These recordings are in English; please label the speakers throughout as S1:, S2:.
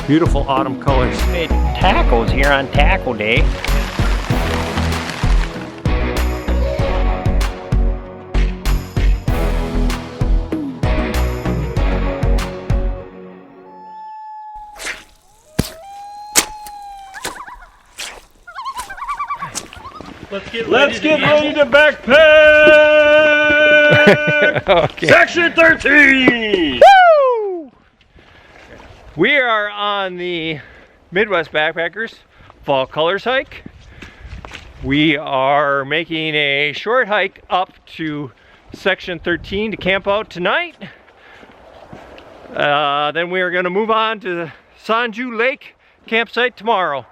S1: Beautiful autumn colors.
S2: Made tacos here on Taco Day.
S3: Let's get ready to backpack!
S1: Okay.
S3: Section 13!
S1: Woo! We are on the Midwest Backpackers Fall Colors hike. We are making a short hike up to Section 13 to camp out tonight. Then we are going to move on to the Sanju Lake campsite tomorrow.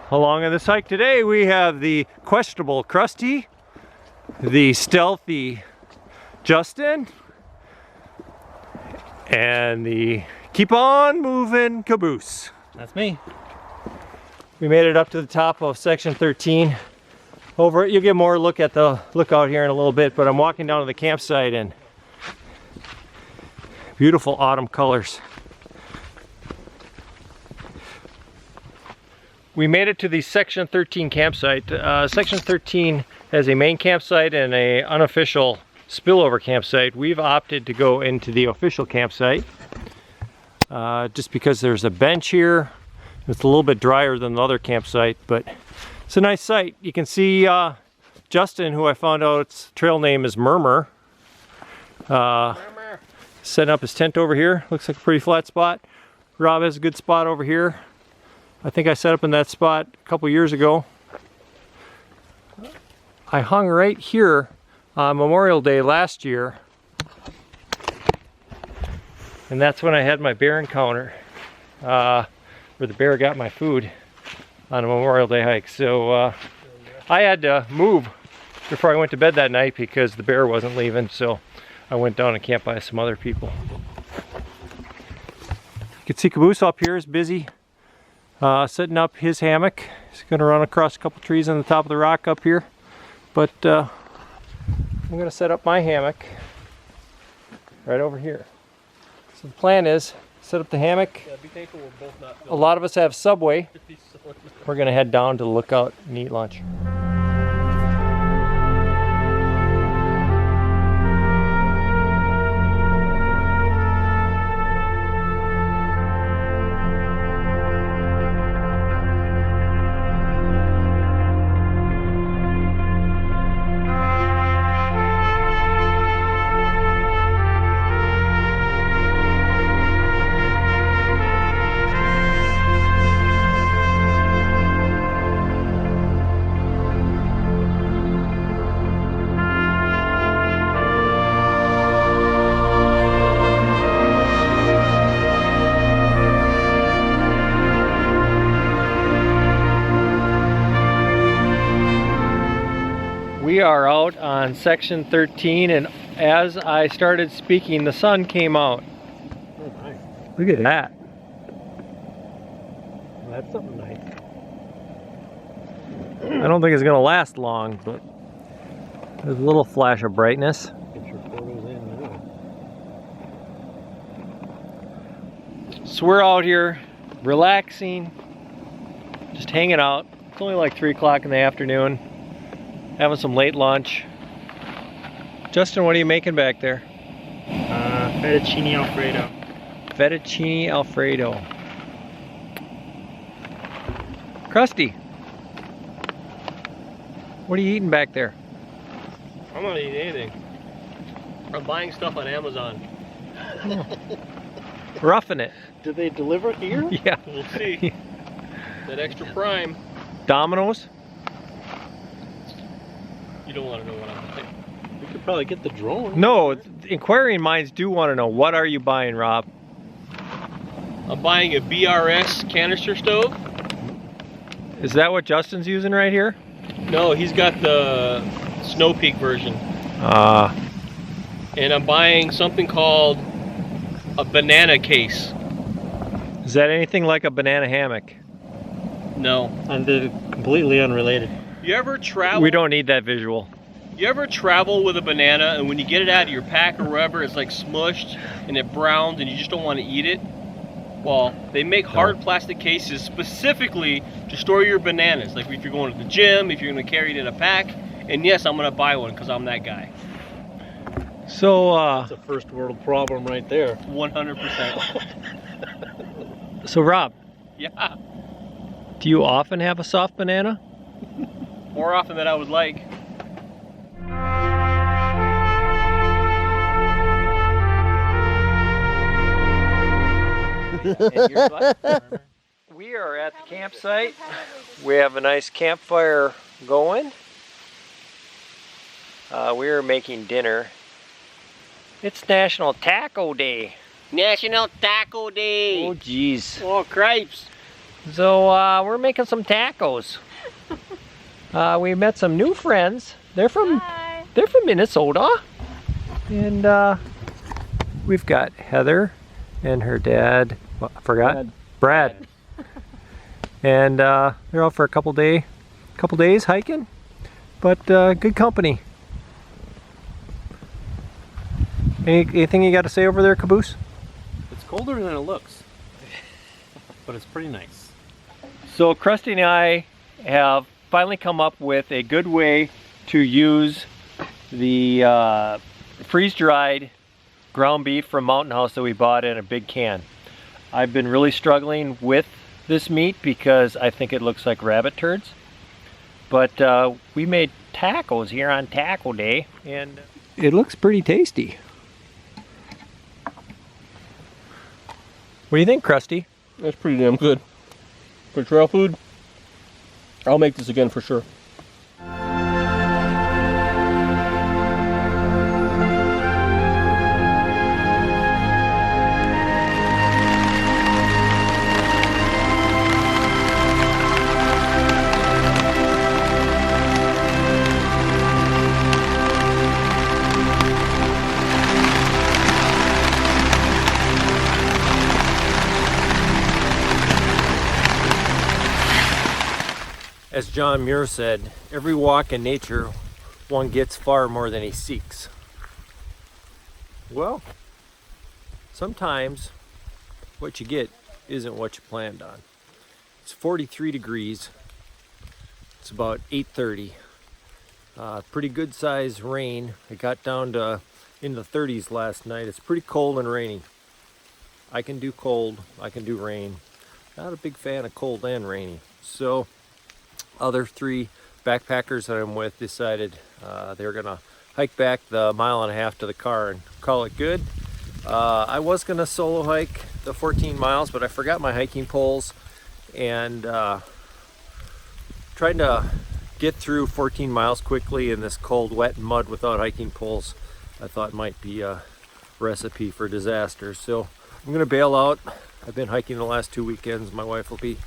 S1: Along on this hike today, we have the questionable Krusty, the stealthy Justin, and the keep on moving Caboose.
S2: That's me.
S1: We made it up to the top of Section 13. Over it, you'll get more look at the lookout here in a little bit, but I'm walking down to the campsite and beautiful autumn colors. We made it to the Section 13 campsite. Section 13 has a main campsite and an unofficial spillover campsite. We've opted to go into the official campsite just because there's a bench here. It's a little bit drier than the other campsite, but it's a nice site. You can see Justin, who I found out its trail name is Murmur, setting up his tent over here. Looks like a pretty flat spot. Rob has a good spot over here. I think I set up in that spot a couple years ago. I hung right here on Memorial Day last year, and that's when I had my bear encounter, where the bear got my food on a Memorial Day hike. So I had to move before I went to bed that night because the bear wasn't leaving, so I went down and camped by some other people. You can see Caboose up here is busy. Setting up his hammock. He's going to run across a couple trees on the top of the rock up here. But I'm going to set up my hammock right over here. So the plan is set up the hammock.
S3: Yeah, be thankful we're both not
S1: A lot of us have Subway. We're going to head down to the lookout and eat lunch. We are out on Section 13, and as I started speaking, the sun came out.
S3: Oh, nice.
S1: Look at that.
S3: Well, that's something nice.
S1: I don't think it's going to last long, but there's a little flash of brightness.
S3: Get your photos in now.
S1: So we're out here relaxing, just hanging out. It's only like 3 o'clock in the afternoon. Having some late lunch. Justin, what are you making back there?
S2: Fettuccine Alfredo.
S1: Fettuccine Alfredo. Krusty, what are you eating back there?
S3: I'm not eating anything. I'm buying stuff on Amazon.
S1: Roughing it.
S3: Do they deliver here?
S1: Yeah.
S3: We'll see. That extra prime.
S1: Domino's?
S3: You don't want to know what I'm buying. We could probably get the drone.
S1: No, inquiring minds do want to know. What are you buying, Rob?
S3: I'm buying a BRS canister stove.
S1: Is that what Justin's using right here?
S3: No, he's got the Snow Peak version. And I'm buying something called a banana case.
S1: Is that anything like a banana hammock?
S3: No.
S2: And they're completely unrelated.
S3: You ever travel?
S1: We don't need that visual.
S3: You ever travel with a banana and when you get it out of your pack or wherever, it's like smushed and it browns and you just don't want to eat it? Well, they make hard plastic cases specifically to store your bananas. Like if you're going to the gym, if you're going to carry it in a pack. And yes, I'm going to buy one because I'm that guy.
S1: So,
S4: That's a first world problem right there.
S3: 100%.
S1: so Rob,
S3: Yeah.
S1: do you often have a soft banana?
S3: More often than I would like.
S1: We are at the campsite. We have a nice campfire going. We are making dinner. It's National Taco Day.
S3: National Taco Day.
S1: Oh geez.
S3: Oh, cripes.
S1: So we're making some tacos. We met some new friends. They're from Minnesota. And we've got Heather and her dad. Well, I forgot. Brad. And they're out for a couple days hiking. But good company. Anything you got to say over there, Caboose?
S4: It's colder than it looks, but it's pretty nice.
S1: So Krusty and I have finally come up with a good way to use the freeze-dried ground beef from Mountain House that we bought in a big can. I've been really struggling with this meat because I think it looks like rabbit turds. But we made tacos here on Taco Day, and it looks pretty tasty. What do you think, Krusty?
S4: That's pretty damn good. For trail food, I'll make this again for sure.
S1: As John Muir said, every walk in nature, one gets far more than he seeks. Well, sometimes what you get isn't what you planned on. It's 43 degrees. It's about 8:30. Pretty good size rain. It got down to in the 30s last night. It's pretty cold and rainy. I can do cold, I can do rain. Not a big fan of cold and rainy. So other three backpackers that I'm with decided they were gonna hike back the 1.5 miles to the car and call it good. I was gonna solo hike the 14 miles, but I forgot my hiking poles, and trying to get through 14 miles quickly in this cold, wet mud without hiking poles, I thought might be a recipe for disaster. So I'm gonna bail out. I've been hiking the last 2 weekends. My wife will be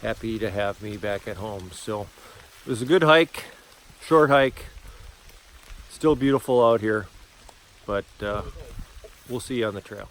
S1: happy to have me back at home. So it was a good hike, short hike, still beautiful out here, but we'll see you on the trail.